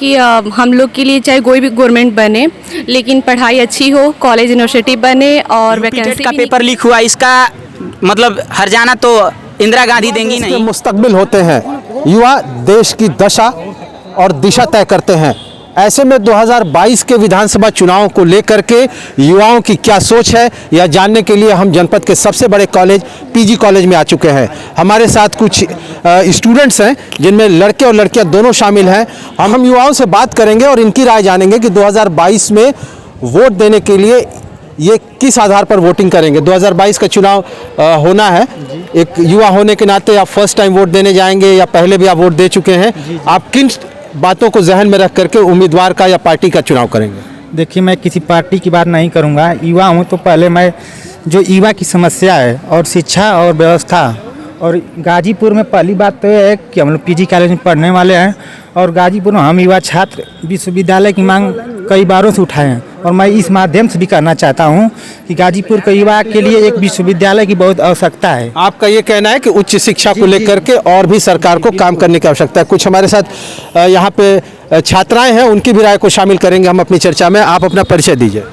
कि हम लोग के लिए चाहे कोई भी गवर्नमेंट बने, लेकिन पढ़ाई अच्छी हो, कॉलेज यूनिवर्सिटी बने और वैकेंसी का पेपर लीक हुआ, इसका मतलब हर्जाना तो इंदिरा गांधी देंगी नहीं। मुस्तकबिल होते हैं, युवा देश की दशा और दिशा तय करते हैं। ऐसे में 2022 के विधानसभा चुनाव को लेकर के युवाओं की क्या सोच है, यह जानने के लिए हम जनपद के सबसे बड़े कॉलेज पीजी कॉलेज में आ चुके हैं। हमारे साथ कुछ स्टूडेंट्स हैं जिनमें लड़के और लड़कियां दोनों शामिल हैं। हम युवाओं से बात करेंगे और इनकी राय जानेंगे कि 2022 में वोट देने के लिए ये किस आधार पर वोटिंग करेंगे। 2022 का चुनाव होना है, एक युवा होने के नाते आप फर्स्ट टाइम वोट देने जाएंगे या पहले भी आप वोट दे चुके हैं? आप किन बातों को जहन में रख करके उम्मीदवार का या पार्टी का चुनाव करेंगे? देखिए, मैं किसी पार्टी की बात नहीं करूंगा। युवा हूं तो पहले मैं जो युवा की समस्या है और शिक्षा और व्यवस्था, और गाजीपुर में पहली बात तो यह है कि हम लोग पीजी कॉलेज में पढ़ने वाले हैं और गाजीपुर में हम युवा छात्र विश्वविद्यालय की मांग कई बारों से उठाए हैं और मैं इस माध्यम से भी कहना चाहता हूं कि गाजीपुर के युवा के लिए एक विश्वविद्यालय की बहुत आवश्यकता है। आपका ये कहना है कि उच्च शिक्षा को लेकर के और भी सरकार को काम करने की आवश्यकता है। कुछ हमारे साथ यहाँ पे छात्राएं हैं, उनकी भी राय को शामिल करेंगे हम अपनी चर्चा में। आप अपना परिचय दीजिए।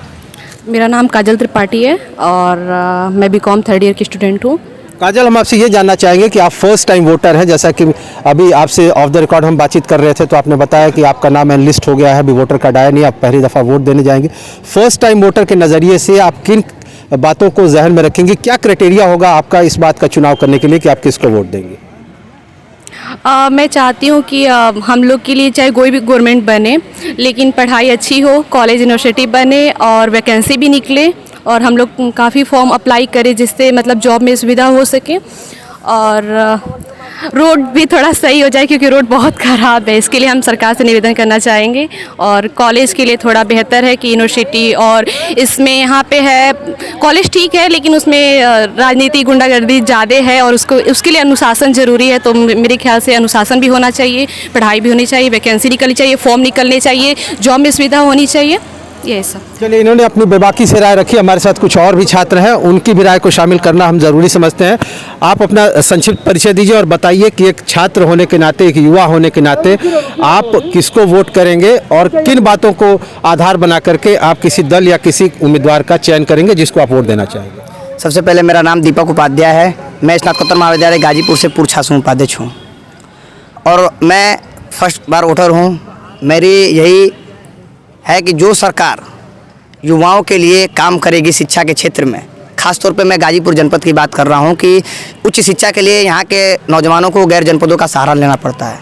मेरा नाम काजल त्रिपाठी है और मैं बीकॉम थर्ड ईयर की स्टूडेंट हूँ। काजल, हम आपसे ये जानना चाहेंगे कि आप फर्स्ट टाइम वोटर हैं। जैसा कि अभी आपसे ऑफ द रिकॉर्ड हम बातचीत कर रहे थे तो आपने बताया कि आपका नाम एनलिस्ट हो गया है, अभी वोटर कार्ड आया नहीं, आप पहली दफ़ा वोट देने जाएंगे। फर्स्ट टाइम वोटर के नज़रिए से आप किन बातों को जहन में रखेंगे? क्या क्राइटेरिया होगा आपका इस बात का चुनाव करने के लिए कि आप किसको वोट देंगे? मैं चाहती हूँ कि हम लोग के लिए चाहे कोई भी गवर्नमेंट बने, लेकिन पढ़ाई अच्छी हो, कॉलेज यूनिवर्सिटी बने और वैकेंसी भी निकले और हम लोग काफ़ी फॉर्म अप्लाई करें जिससे मतलब जॉब में सुविधा हो सके और रोड भी थोड़ा सही हो जाए क्योंकि रोड बहुत ख़राब है। इसके लिए हम सरकार से निवेदन करना चाहेंगे और कॉलेज के लिए थोड़ा बेहतर है कि यूनिवर्सिटी, और इसमें यहाँ पे है कॉलेज ठीक है लेकिन उसमें राजनीति गुंडागर्दी ज़्यादा है और उसके लिए अनुशासन ज़रूरी है। तो मेरे ख्याल से अनुशासन भी होना चाहिए, पढ़ाई भी होनी चाहिए, वैकेंसी निकलनी चाहिए, फॉर्म निकलने चाहिए, जॉब में सुविधा होनी चाहिए, ये सब। चलिए, इन्होंने अपनी बेबाकी से राय रखी। हमारे साथ कुछ और भी छात्र हैं, उनकी भी राय को शामिल करना हम ज़रूरी समझते हैं। आप अपना संक्षिप्त परिचय दीजिए और बताइए कि एक छात्र होने के नाते, एक युवा होने के नाते आप किसको वोट करेंगे और किन बातों को आधार बना करके आप किसी दल या किसी उम्मीदवार का चयन करेंगे जिसको आप वोट देना चाहेंगे? सबसे पहले मेरा नाम दीपक उपाध्याय है। मैं स्नातकोत्तर महाविद्यालय गाजीपुर से पूर्व छात्र उपाध्यक्ष हूँ और मैं फर्स्ट बार वोटर हूँ। मेरी यही है कि जो सरकार युवाओं के लिए काम करेगी शिक्षा के क्षेत्र में, खासतौर पे मैं गाजीपुर जनपद की बात कर रहा हूं कि उच्च शिक्षा के लिए यहाँ के नौजवानों को गैर जनपदों का सहारा लेना पड़ता है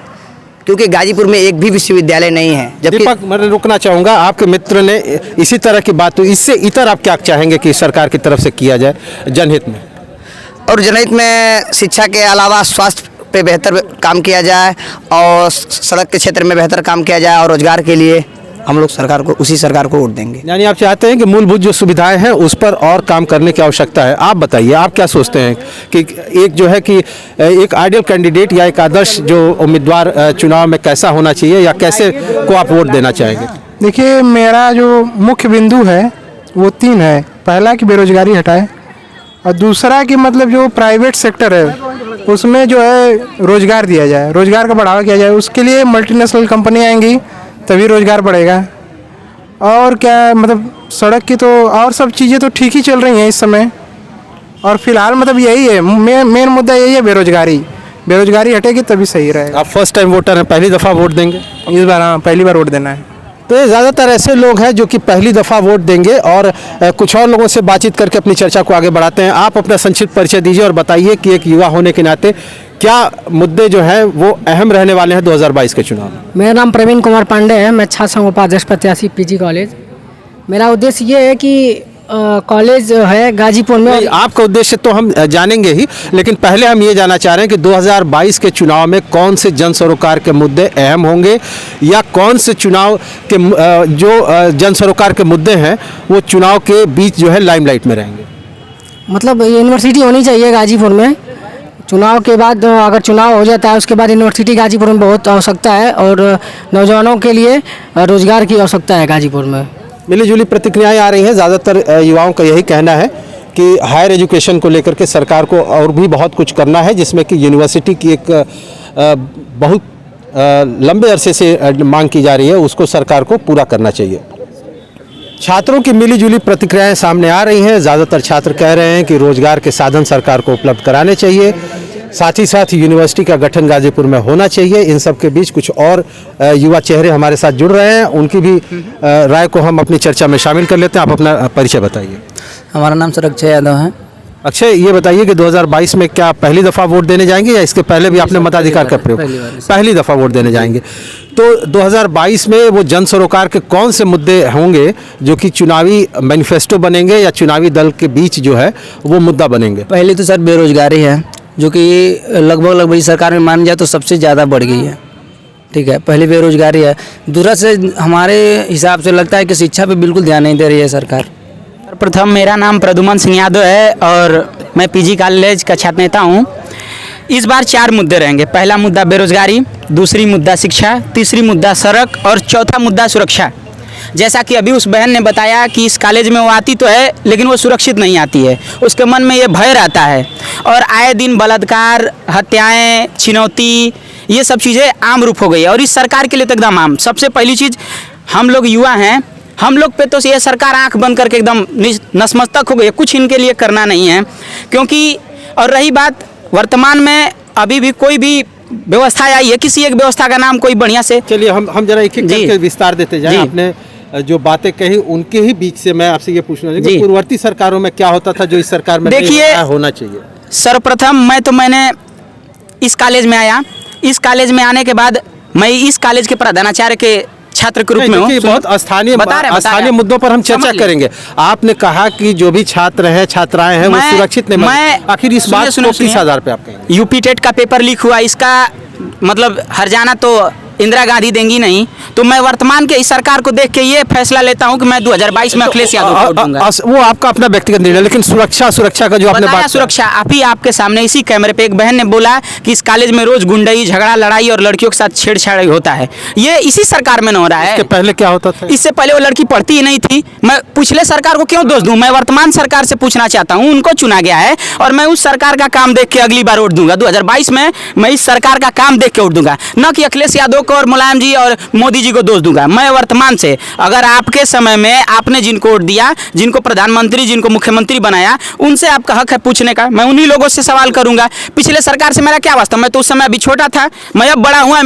क्योंकि गाजीपुर में एक भी विश्वविद्यालय नहीं है। दीपक, मैं रुकना चाहूँगा, आपके मित्र ने इसी तरह की बात, इससे इतर आप क्या चाहेंगे कि सरकार की तरफ से किया जाए जनहित में? और जनहित में शिक्षा के अलावा स्वास्थ्य पे बेहतर काम किया जाए और सड़क के क्षेत्र में बेहतर काम किया जाए और रोजगार के लिए हम लोग सरकार को, उसी सरकार को वोट देंगे। यानी आप चाहते हैं कि मूलभूत जो सुविधाएं हैं उस पर और काम करने की आवश्यकता है। आप बताइए, आप क्या सोचते हैं कि एक जो है कि एक आइडियल कैंडिडेट या एक आदर्श जो उम्मीदवार चुनाव में कैसा होना चाहिए या कैसे को आप वोट देना चाहेंगे? देखिए, मेरा जो मुख्य बिंदु है वो 3 है। पहला कि बेरोजगारी हटाए और दूसरा कि मतलब जो प्राइवेट सेक्टर है उसमें जो है रोजगार दिया जाए, रोजगार का बढ़ावा किया जाए। उसके लिए मल्टीनेशनल कंपनी आएंगी तभी रोजगार बढ़ेगा। और क्या मतलब सड़क की तो और सब चीज़ें तो ठीक ही चल रही हैं इस समय और फिलहाल मतलब यही है मेन मुद्दा, यही है बेरोजगारी हटेगी तभी सही रहेगा। आप फर्स्ट टाइम वोटर हैं, पहली दफ़ा वोट देंगे इस बार? हाँ, पहली बार वोट देना है। तो ये ज़्यादातर ऐसे लोग हैं जो कि पहली दफ़ा वोट देंगे और कुछ और लोगों से बातचीत करके अपनी चर्चा को आगे बढ़ाते हैं। आप अपना संक्षिप्त परिचय दीजिए और बताइए कि एक युवा होने के नाते क्या मुद्दे जो हैं वो अहम रहने वाले हैं 2022 के चुनाव में? मेरा नाम प्रवीण कुमार पांडे है, मैं छात्र संघ उपाध्यक्ष प्रत्याशी पीजी कॉलेज। मेरा उद्देश्य ये है कि कॉलेज है गाजीपुर में। आपका उद्देश्य तो हम जानेंगे ही, लेकिन पहले हम ये जानना चाह रहे हैं कि 2022 के चुनाव में कौन से जन सरोकार के मुद्दे अहम होंगे या कौन से चुनाव के जो जन सरोकार के मुद्दे हैं वो चुनाव के बीच जो है लाइमलाइट में रहेंगे? मतलब यूनिवर्सिटी होनी चाहिए गाजीपुर में। चुनाव के बाद अगर चुनाव हो जाता है उसके बाद यूनिवर्सिटी गाजीपुर में बहुत आवश्यकता है और नौजवानों के लिए रोजगार की आवश्यकता है गाजीपुर में। मिलीजुली प्रतिक्रियाएं आ रही हैं। ज़्यादातर युवाओं का यही कहना है कि हायर एजुकेशन को लेकर के सरकार को और भी बहुत कुछ करना है, जिसमें कि यूनिवर्सिटी की एक बहुत लंबे अरसे से मांग की जा रही है उसको सरकार को पूरा करना चाहिए। छात्रों की मिलीजुली प्रतिक्रियाएं सामने आ रही हैं। ज़्यादातर छात्र कह रहे हैं कि रोजगार के साधन सरकार को उपलब्ध कराने चाहिए, साथ ही साथ यूनिवर्सिटी का गठन गाजीपुर में होना चाहिए। इन सब के बीच कुछ और युवा चेहरे हमारे साथ जुड़ रहे हैं, उनकी भी राय को हम अपनी चर्चा में शामिल कर लेते हैं। आप अपना परिचय बताइए। हमारा नाम सर अक्षय यादव है। अक्षय, ये बताइए कि 2022 में क्या पहली दफ़ा वोट देने जाएंगे या इसके पहले भी आपने मताधिकार का प्रयोग? पहली दफ़ा वोट देने जाएंगे। तो 2022 में वो जन सरोकार के कौन से मुद्दे होंगे जो कि चुनावी मैनिफेस्टो बनेंगे या चुनावी दल के बीच जो है वो मुद्दा बनेंगे? पहले तो सर बेरोजगारी है, जो कि लगभग इस सरकार में मान जाए तो सबसे ज़्यादा बढ़ गई है। ठीक है, पहली बेरोजगारी है। दूसरा से हमारे हिसाब से लगता है कि शिक्षा पे बिल्कुल ध्यान नहीं दे रही है सरकार। प्रथम मेरा नाम प्रदुमन सिंह यादव है और मैं पीजी कॉलेज का छात्र नेता हूँ। इस बार 4 मुद्दे रहेंगे। पहला मुद्दा बेरोजगारी, दूसरी मुद्दा शिक्षा, तीसरी मुद्दा सड़क और चौथा मुद्दा सुरक्षा। जैसा कि अभी उस बहन ने बताया कि इस कॉलेज में वो आती तो है लेकिन वो सुरक्षित नहीं आती है, उसके मन में ये भय रहता है और आए दिन बलात्कार, हत्याएं, छिनौती, ये सब चीज़ें आम रूप हो गई है और इस सरकार के लिए तो एकदम आम। सबसे पहली चीज़, हम लोग युवा हैं, हम लोग पे तो ये सरकार आंख बंद करके एकदम नतमस्तक हो गई है, कुछ इनके लिए करना नहीं है। क्योंकि और रही बात वर्तमान में अभी भी कोई भी व्यवस्था आई है, किसी एक व्यवस्था का नाम कोई बढ़िया से। चलिए हम जरा एक एक करके विस्तार देते जाएं। आपने जो बातें कही उनके ही बीच से मैं आपसे ये पूछना चाहूँगा कि पूर्ववर्ती सरकारों में क्या होता था जो इस सरकार में देखिए होना चाहिए? सर्वप्रथम मैंने इस कॉलेज में आया, इस कॉलेज में आने के बाद मैं इस कॉलेज के प्रधानाचार्य के छात्र के रूप में हूँ। बहुत स्थानीय मुद्दों पर हम चर्चा करेंगे। आपने कहा कि जो भी छात्र हैं, छात्राएं हैं, वो सुरक्षित नहीं। आखिर इस बात को किस आधार पे आप कहेंगे? यूपी टेट का पेपर लीक हुआ, इसका मतलब हर्जाना तो इंदिरा गांधी देंगी नहीं, तो मैं वर्तमान के इस सरकार को देख के ये फैसला लेता हूं कि मैं 2022 में अखिलेश यादव को वोट दूंगा। वो आपका अपना व्यक्तिगत निर्णय, लेकिन सुरक्षा का जो आपने बात सुरक्षा आप ही आपके सामने इसी कैमरे पे एक बहन ने बोला कि इस कॉलेज में रोज गुंडई, झगड़ा, लड़ाई और लड़कियों के साथ छेड़छाड़ होता है। ये इसी सरकार में न हो रहा है। इसके पहले क्या होता था? इससे पहले वो लड़की पढ़ती ही नहीं थी। मैं पिछले सरकार को क्यों दोष दूं? मैं वर्तमान सरकार से पूछना चाहता हूं, उनको चुना गया है और मैं उस सरकार का काम देख के अगली बार वोट दूंगा। 2022 में मैं इस सरकार का काम देख के वोट दूंगा, न कि अखिलेश यादव को और मुलायम जी और मोदी जी को दोष दूंगा। मैं वर्तमान से, अगर आपके समय में आपने जिनको वोट दिया, जिनको प्रधानमंत्री, जिनको मुख्यमंत्री बनाया, उनसे आपका हक है पूछने का। मैं उन्हीं लोगों से सवाल करूंगा। पिछले सरकार से मेरा क्या वास्ता? मैं तो उस समय अभी छोटा था, मैं अब बड़ा हुआ।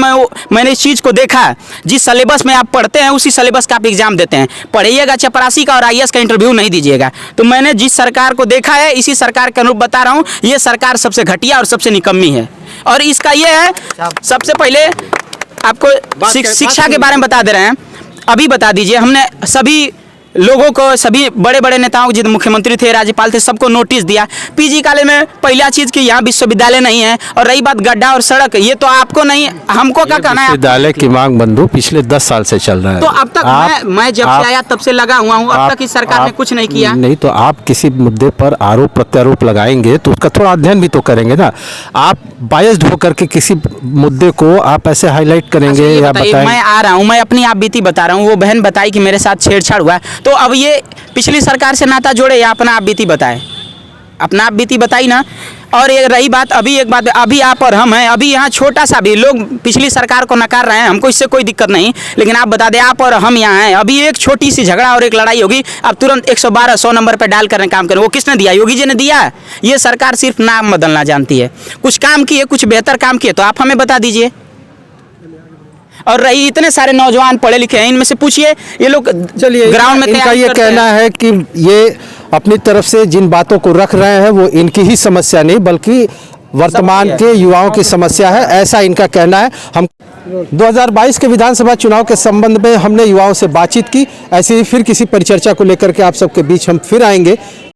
मैंने इस चीज़ को देखा। जिस सिलेबस में आप पढ़ते हैं उसी सिलेबस का आप एग्जाम देते हैं। पढ़िएगा चपरासी का और IAS का इंटरव्यू नहीं दीजिएगा। तो मैंने जिस सरकार को देखा है इसी सरकार के अनुरूप बता रहा हूँ, ये सरकार सबसे घटिया और सबसे निकम्मी है। और इसका ये है, सबसे पहले आपको शिक्षा के बारे में बता दे रहे हैं। अभी बता दीजिए, हमने सभी लोगों को, सभी बड़े बड़े नेताओं को, जितने मुख्यमंत्री थे, राज्यपाल थे, सबको नोटिस दिया। पीजी कॉलेज में पहला चीज़ कि यहाँ विश्वविद्यालय नहीं है। और रही बात गड्ढा और सड़क, ये तो आपको नहीं, हमको क्या कहना है? विश्वविद्यालय की मांग बंधु पिछले 10 साल से चल रहा है। तो अब तक मैं जब से आया तब से लगा हुआ हूँ, अब तक इस सरकार ने कुछ नहीं किया। नहीं तो आप किसी मुद्दे पर आरोप प्रत्यारोप लगाएंगे तो उसका थोड़ा अध्ययन भी तो करेंगे ना। आप बायस्ड होकर के किसी मुद्दे को आप ऐसे हाईलाइट करेंगे या बताएंगे? मैं आ रहा हूँ, मैं अपनी आप बीती बता रहा हूँ। वो बहन बताई कि मेरे साथ छेड़छाड़ हुआ, तो अब ये पिछली सरकार से नाता जोड़े या अपना आप बीती बताए? अपना आप बीती बताई ना। और ये रही बात, अभी आप और हम हैं, अभी यहाँ छोटा सा भी लोग पिछली सरकार को नकार रहे हैं, हमको इससे कोई दिक्कत नहीं। लेकिन आप बता दें, आप और हम यहाँ हैं, अभी एक छोटी सी झगड़ा और एक लड़ाई होगी, आप तुरंत 112-100 नंबर पर डाल कर काम करें। वो किसने दिया? योगी जी ने दिया। ये सरकार सिर्फ नाम बदलना जानती है। कुछ काम किए, कुछ बेहतर काम किए तो आप हमें बता दीजिए। और रही, इतने सारे नौजवान पढ़े लिखे हैं, इनमें से पूछिए, ये लोग चलिए ग्राउंड में इनका ये कहना है कि ये अपनी तरफ से जिन बातों को रख रहे हैं वो इनकी ही समस्या नहीं बल्कि वर्तमान के युवाओं की समस्या है, ऐसा इनका कहना है। हम 2022 के विधानसभा चुनाव के संबंध में हमने युवाओं से बातचीत की। ऐसे ही फिर किसी परिचर्चा को लेकर के आप सबके बीच हम फिर आएंगे।